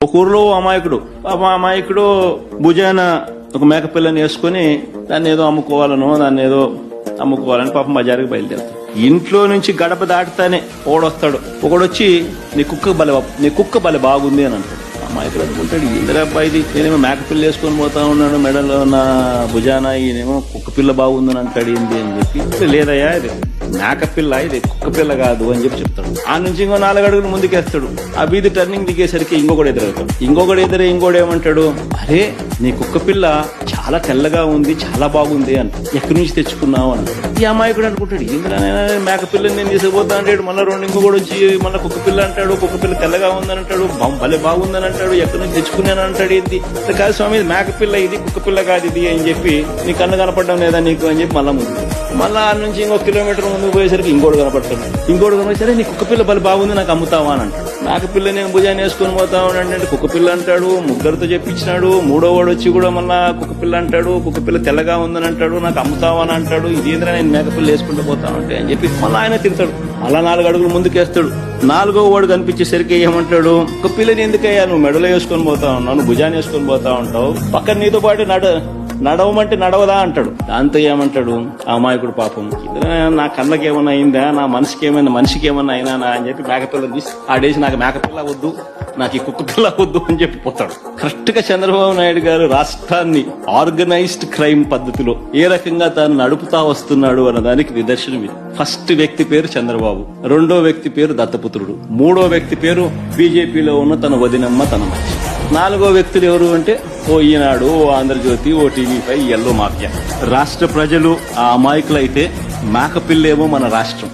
ఒక ఊర్లో అమాయకుడు అమాయకుడు భుజాన ఒక మేకపిల్లని వేసుకుని దాన్ని ఏదో అమ్ముకోవాలని పాపం బజారుకి బయలుదేరుతాడు. ఇంట్లో నుంచి గడప దాటుతానే ఒకడొస్తాడు. ఒకడొచ్చి నీ కుక్క బలి బాగుంది అని అంటాడు. అమాయకుడు అనుకుంటాడు, ఇందిరా అబ్బాయిది, నేనేమో మేకపిల్ల వేసుకొని పోతా ఉన్నాను, మెడలో నా భుజాన, ఈయనేమో కుక్క పిల్ల బాగుందని అంటాడు ఏంది అని చెప్పి, లేదయ్యా ఇది మేకపిల్ల, ఇది కుక్క పిల్ల కాదు అని చెప్పి చెప్తాడు. ఆ నుంచి ఇంకో 4 అడుగులు ముందుకేస్తాడు. ఆ వీధి టర్నింగ్ దిగేసరికి ఇంకొకడు ఎదురవుతాడు. ఇంకోడేమంటాడు, అరే నీ కుక్క పిల్ల చాలా తెల్లగా ఉంది, చాలా బాగుంది అంట, ఎక్కడి నుంచి తెచ్చుకున్నావు అని. ఈ అమాయకుడు అనుకుంటాడు, ఇంద్రా మేకపిల్లని నేను తీసుకుపోతా అంటాడు. మళ్ళీ ఇంకొకడు వచ్చి మళ్ళీ కుక్క పిల్ల అంటాడు, కుక్క పిల్ల తెల్లగా ఉందని అంటాడు, భలే బాగుందని అంటాడు, ఎక్కడి నుంచి తెచ్చుకున్నాను అంటాడు. ఏంది కాదు స్వామి, మేకపిల్ల ఇది, కుక్క పిల్ల కాదు ఇది అని చెప్పి, నీ కన్ను కనపడడం లేదా నీకు అని చెప్పి మళ్ళా ఆ నుంచి ఇంకో కిలోమీటర్ ముందుకు పోయేసరికి ఇంకోటి కనపడతాడు. ఇంకోటి కనపడేసరికి నీ కుక్క పిల్ల బలి బాగుంది, నాకు అమ్ముతావా అని అంటాడు. మేకపిల్ల నేను భుజాన్ని వేసుకొని పోతా ఉన్నాడు, కుక్క పిల్ల అంటాడు. ముగ్గురితో చెప్పించినాడు. 3వ వాడు వచ్చి కూడా మళ్ళా కుక్క పిల్ల అంటాడు, కుక్క పిల్ల తెల్లగా ఉందని అంటాడు, నాకు అమ్ముతావా అని అంటాడు. ఇదేంద్రా నేను మేకపిల్ల వేసుకుంటూ పోతా ఉంటే అని చెప్పి మళ్ళీ ఆయన తిడతాడు. మళ్ళా 4 అడుగులు ముందుకేస్తాడు. 4వ వాడు కనిపించేసరికి ఏమంటాడు, కుక్క పిల్లని ఎందుకయ్యా నువ్వు మెడలో వేసుకొని పోతా ఉన్నావు, నువ్వు భుజాన్ని వేసుకొని పోతా ఉంటావు, పక్కన నీతో పాటు నడవమంటే నడవదా అంటాడు. దాంతో ఏమంటాడు అమాయకుడు, పాపం నా కళ్ళకి ఏమన్నా అయిందా, నా మనిషికి ఏమన్నా అయినా అని చెప్పి మేకపిల్లని తీసి ఆడేసి, నాకు మేకపిల్ల వద్దు, నాకు ఈ కుక్క పిల్ల వద్దు అని చెప్పి పోతాడు. కరెక్ట్ గా చంద్రబాబు నాయుడు గారు రాష్ట్రాన్ని ఆర్గనైజ్డ్ క్రైమ్ పద్ధతిలో ఏ రకంగా తాను నడుపుతా వస్తున్నాడు అన్నదానికి నిదర్శనం ఇది. ఫస్ట్ వ్యక్తి పేరు చంద్రబాబు, 2వ వ్యక్తి పేరు దత్తపుత్రుడు, 3వ వ్యక్తి పేరు బీజేపీలో ఉన్న తన వదినమ్మ, తన మనిషి. 4వ వ్యక్తులు ఎవరు అంటే ఓ ఈనాడు, ఓ ఆంధ్రజ్యోతి, ఓ టీవీ5, ఎల్లో మాఫియా. రాష్ట్ర ప్రజలు ఆ అమాయకులైతే మేకపిల్లేమో మన రాష్ట్రం.